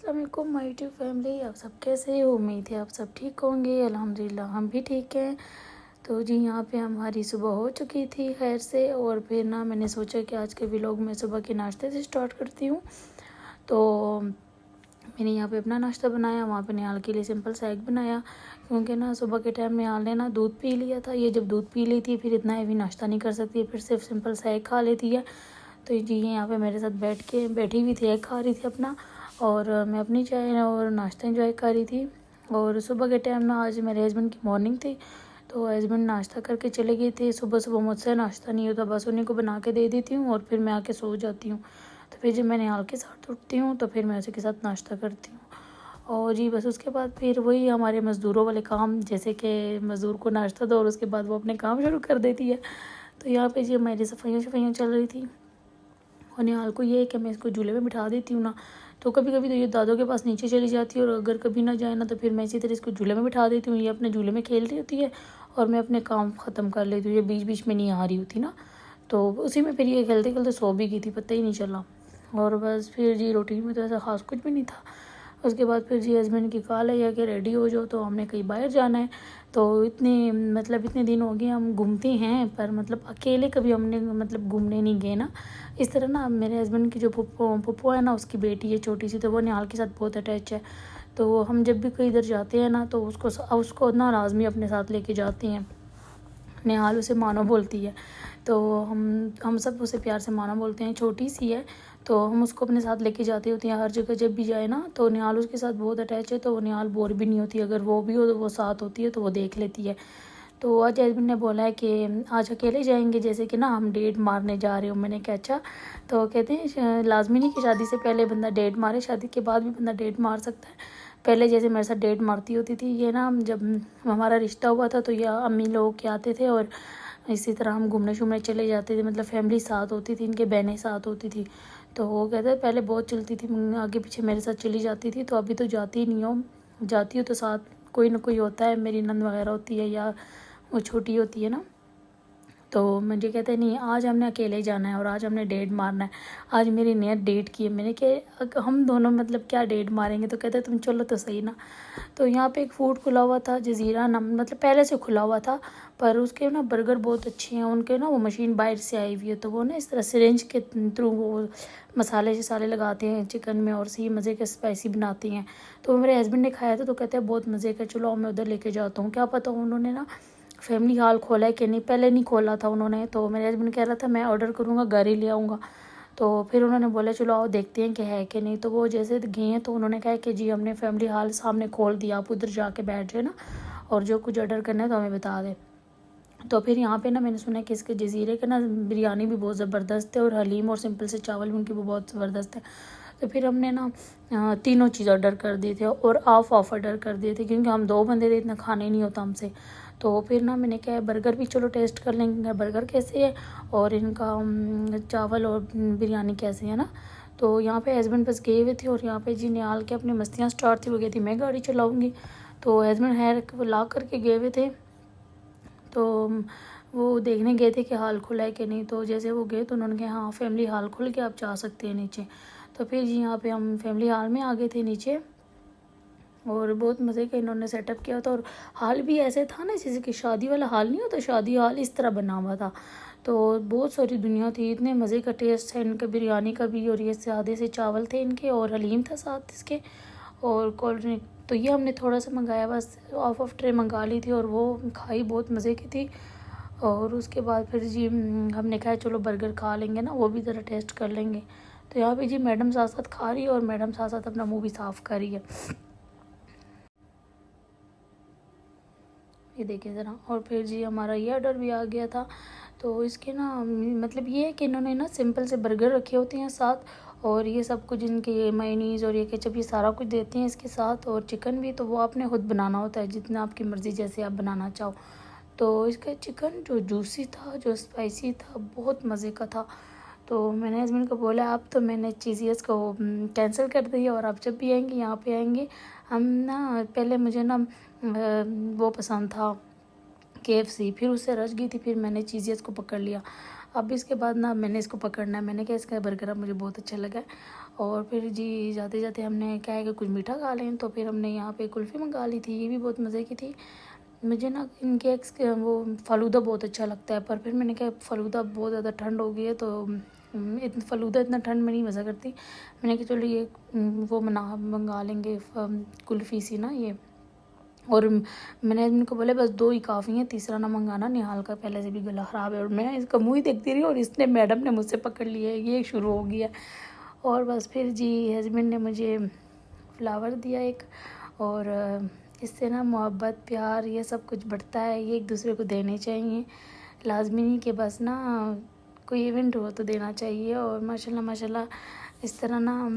अस्सलाम वालेकुम my YouTube family. आप सब कैसे हो? उम्मीद है आप सब ठीक होंगे। अल्हम्दुलिल्लाह हम भी ठीक हैं। तो जी यहाँ पे हमारी सुबह हो चुकी थी खैर से, और फिर ना मैंने सोचा कि आज के व्लॉग में सुबह के नाश्ते से स्टार्ट करती हूँ। तो मैंने यहाँ पे अपना नाश्ता बनाया, वहाँ पे निहाल के लिए सिंपल सा एग बनाया, क्योंकि ना सुबह के टाइम निहाल ने ना दूध पी लिया था। ये जब दूध पी लेती है फिर इतना हैवी नाश्ता नहीं कर सकती, फिर सिर्फ सिंपल सा एग खा लेती है। तो जी यहाँ पे मेरे साथ बैठी हुई थी, एग खा रही थी अपना, और मैं अपनी चाय और नाश्ता इंजॉय कर रही थी। और सुबह के टाइम ना आज मेरे हस्बैंड की मॉर्निंग थी, तो हस्बैंड नाश्ता करके चले गए थे। सुबह सुबह मुझसे नाश्ता नहीं होता, बस उन्हीं को बना के दे देती हूँ और फिर मैं आके सो जाती हूँ। तो फिर जब मैं निहाल के साथ उठती हूँ तो फिर मैं उसी के साथ नाश्ता करती हूँ। और जी बस उसके बाद फिर वही हमारे मज़दूरों वाले काम, जैसे कि मज़दूर को नाश्ता दो और उसके बाद वो अपने काम शुरू कर देती है। तो यहाँ पे जी हमारी सफाइयाँ चल रही थी, और निहाल को ये है कि मैं इसको झूले में बिठा देती हूँ ना, तो कभी कभी तो ये दादों के पास नीचे चली जाती है, और अगर कभी ना जाए ना तो फिर मैं इसी तरह इसको झूले में बिठा देती हूँ। ये अपने झूले में खेल रही होती है और मैं अपने काम ख़त्म कर लेती हूँ। ये बीच बीच में नहीं आ रही होती ना, तो उसी में फिर ये खेलते खेलते सो भी गई थी, पता ही नहीं चला। और बस फिर जी रूटीन में तो ऐसा ख़ास कुछ भी नहीं था। उसके बाद फिर जी हस्बैंड की कॉल आई है कि रेडी हो जाओ, तो हमने कहीं बाहर जाना है। तो इतने दिन हो गए हम घूमते हैं, पर मतलब अकेले कभी हमने मतलब घूमने नहीं गए ना। इस तरह ना मेरे हस्बैंड की जो पुप्पो है ना, उसकी बेटी है छोटी सी, तो वो निहाल के साथ बहुत अटैच है। तो हम जब भी कहीं इधर जाते हैं ना तो उसको ना लाजमी अपने साथ लेके जाते हैं। निहाल उसे मानो बोलती है, तो हम सब उसे प्यार से मानो बोलते हैं। छोटी सी है तो हम उसको अपने साथ लेके जाती होती हैं हर जगह जब भी जाए ना। तो निहाल उसके साथ बहुत अटैच है, तो वो निहाल बोर भी नहीं होती। अगर वो भी हो तो वो साथ होती है, तो वो देख लेती है। तो आज हस्बैंड ने बोला है कि आज अकेले जाएंगे, जैसे कि ना हम डेट मारने जा रहे हो। मैंने कहा अच्छा। तो कहते हैं लाजमी नहीं कि शादी से पहले बंदा डेट मारे, शादी के बाद भी बंदा डेट मार सकता है। पहले जैसे मेरे साथ डेट मारती होती थी ये ना, जब हमारा रिश्ता हुआ था तो यह अम्मी लोग के आते थे और इसी तरह हम घूमने शूमने चले जाते थे। मतलब फैमिली साथ होती थी, इनके बहनें साथ होती थी। तो वो कहते हैं पहले बहुत चलती थी, आगे पीछे मेरे साथ चली जाती थी। तो अभी तो जाती नहीं हूँ, जाती हूँ तो साथ कोई ना कोई होता है, मेरी नंद वगैरह होती है या वो छोटी होती है ना। तो मुझे कहते नहीं आज हमने अकेले जाना है और आज हमने डेट मारना है। आज मेरी नियत डेट की है। मैंने कहा हम दोनों मतलब क्या डेट मारेंगे? तो कहते तुम चलो तो सही ना। तो यहाँ पे एक फूड खुला हुआ था जज़ीरा नाम, मतलब पहले से खुला हुआ था, पर उसके ना बर्गर बहुत अच्छे हैं उनके ना। वो मशीन बाहर से आई हुई है, तो वो ना इस तरह सिरिंज के थ्रू वो मसाले शसाले लगाते हैं चिकन में और सही मज़े के स्पाइसी बनाती हैं। तो मेरे हस्बैंड ने खाया था तो कहते हैं बहुत मज़े का, चलो मैं उधर लेके जाता हूँ। क्या पता उन्होंने ना फैमिली हॉल खोला है कि नहीं, पहले नहीं खोला था उन्होंने। तो मेरे हस्बैंड कह रहा था मैं ऑर्डर करूँगा घर ही ले आऊँगा। तो फिर उन्होंने बोला चलो आओ देखते हैं कि है कि नहीं। तो वो जैसे गए हैं तो उन्होंने कहा कि जी हमने फैमिली हॉल सामने खोल दिया, आप उधर जाके बैठ जाए ना, और जो कुछ ऑर्डर करना है तो हमें बता दें। तो फिर यहाँ पे ना मैंने सुना कि इसके जज़ीरे का ना बिरयानी भी बहुत ज़बरदस्त है, और हलीम और सिंपल से चावल भी उनकी भी बहुत ज़बरदस्त है। तो फिर हमने ना तीनों चीज़ ऑर्डर कर दिए थे और ऑफ ऑर्डर कर दिए थे, क्योंकि हम 2 बंदे थे, इतना खाने नहीं होता हमसे। तो फिर ना मैंने कहा बर्गर भी चलो टेस्ट कर लेंगे, बर्गर कैसे है और इनका चावल और बिरयानी कैसे है ना। तो यहाँ पे हस्बैंड बस गए हुए थे, और यहाँ पे जी निहाल के अपनी मस्तियाँ स्टार्ट थी, वो गई थी मैं गाड़ी चलाऊँगी। तो हस्बैंड है ला करके गए हुए थे, तो वो देखने गए थे कि हॉल खुला है कि नहीं। तो जैसे वो गए तो उन्होंने कहा हाँ फैमिली हॉल खुल के आप जा सकते हैं नीचे। तो फिर जी यहाँ पे हम फैमिली हॉल में आ गए थे नीचे, और बहुत मज़े का इन्होंने सेटअप किया था। और हॉल भी ऐसे था ना जैसे कि शादी वाला हॉल नहीं होता, शादी हॉल इस तरह बना हुआ था। तो बहुत सारी दुनिया थी, इतने मज़े का टेस्ट है इनका बिरयानी का भी, और ये सादे से चावल थे इनके, और हलीम था साथ इसके, और कोल्ड ड्रिंक। तो ये हमने थोड़ा सा मंगाया, बस ऑफ ट्रे मंगा ली थी, और वो खाई बहुत मज़े की थी। और उसके बाद फिर जी हमने कहा चलो बर्गर खा लेंगे ना, वो भी ज़रा टेस्ट कर लेंगे। तो यहाँ पे जी मैडम साथ साथ खा रही है, और मैडम साथ साथ अपना मुँह भी साफ़ कर रही है, ये देखिए ज़रा। और फिर जी हमारा ये ऑर्डर भी आ गया था। तो इसके ना मतलब ये है कि इन्होंने ना सिंपल से बर्गर रखे होते हैं साथ, और ये सब कुछ इनके मेयोनीज़ और ये केचप ये सारा कुछ देते हैं इसके साथ, और चिकन भी तो वो आपने खुद बनाना होता है, जितना आपकी मर्ज़ी जैसे आप बनाना चाहो। तो इसका चिकन जो जूसी था, जो स्पाइसी था, बहुत मज़े का था। तो मैंने हस्बैंड को बोला अब तो मैंने चीज़ियस को कैंसिल कर दी, और आप जब भी आएंगे यहाँ पे आएंगे हम ना, पहले मुझे ना वो पसंद था KFC, फिर उससे रच गई थी, फिर मैंने चीज़ियस को पकड़ लिया। अब इसके बाद ना मैंने इसको पकड़ना है। मैंने कहा इसका बर्गर अब मुझे बहुत अच्छा लगा है। और फिर जी जाते जाते हमने क्या है कि कुछ मीठा खा लें, तो फिर हमने यहाँ पे कुल्फ़ी मंगा ली थी, ये भी बहुत मज़े की थी। मुझे ना इनके वो फ़ालूदा बहुत अच्छा लगता है, पर फिर मैंने कहा फ़ालूदा बहुत ज़्यादा ठंड हो गई है, तो फ़ालूदा इतना ठंड में नहीं मज़ा करती। मैंने कहा चलो ये वो मंगा लेंगे कुल्फ़ी सी ना ये। और मैंने इनको बोला बस 2 ही काफ़ी हैं, तीसरा ना मंगाना, निहाल का पहले से भी गला ख़राब है। और मैं इसका मुँह ही देखती रही और इसने मैडम ने मुझसे पकड़ लिया है, ये शुरू हो गया। और बस फिर जी हस्बैंड ने मुझे फ्लावर दिया एक, और इससे ना मोहब्बत प्यार ये सब कुछ बढ़ता है, ये एक दूसरे को देने चाहिए। लाजमी नहीं कि बस ना कोई इवेंट हो तो देना चाहिए। और माशाल्लाह माशाल्लाह इस तरह ना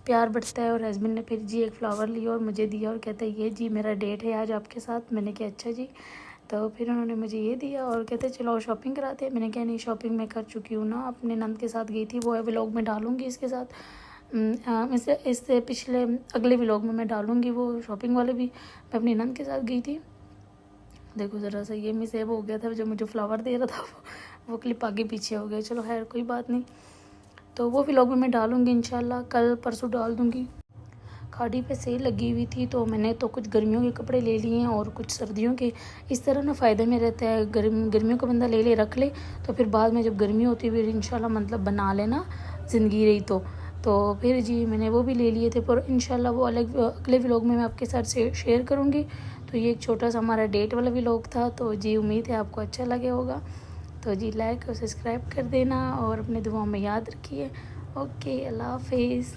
प्यार बढ़ता है। और हस्बैंड ने फिर जी एक फ़्लावर लिया और मुझे दिया और कहता है ये जी मेरा डेट है आज आपके साथ। मैंने कहा अच्छा जी। तो फिर उन्होंने मुझे ये दिया और कहते चलो शॉपिंग कराते हैं। मैंने कहा नहीं, शॉपिंग मैं कर चुकी हूँ ना, अपने नंद के साथ गई थी, वो व्लॉग में डालूँगी इसके साथ। इससे पिछले अगले व्लॉग में मैं डालूँगी वो शॉपिंग वाले भी। मैं अपनी नंद के साथ गई थी। देखो ज़रा सा ये मिसहैप हो गया था, जब मुझे फ्लावर दे रहा था वो क्लिप आगे पीछे हो गया। चलो खैर कोई बात नहीं, तो वो व्लॉग में मैं डालूँगी इंशाल्लाह, कल परसों डाल दूँगी। खाड़ी पे सेल लगी हुई थी, तो मैंने तो कुछ गर्मियों के कपड़े ले लिए हैं और कुछ सर्दियों के। इस तरह ना फ़ायदे में रहता है, गर्मियों का बंदा ले रख ले, तो फिर बाद में जब गर्मी होती है फिर इंशाल्लाह मतलब बना लेना ज़िंदगी रही तो फिर जी मैंने वो भी ले लिए थे। पर इंशाल्लाह वो अगले व्लॉग में मैं आपके साथ शेयर करूँगी। तो ये एक छोटा सा हमारा डेट वाला व्लॉग था। तो जी उम्मीद है आपको अच्छा लगे होगा। तो जी लाइक और सब्सक्राइब कर देना और अपने दुआओं में याद रखिए। ओके, अल्लाह हाफिज़।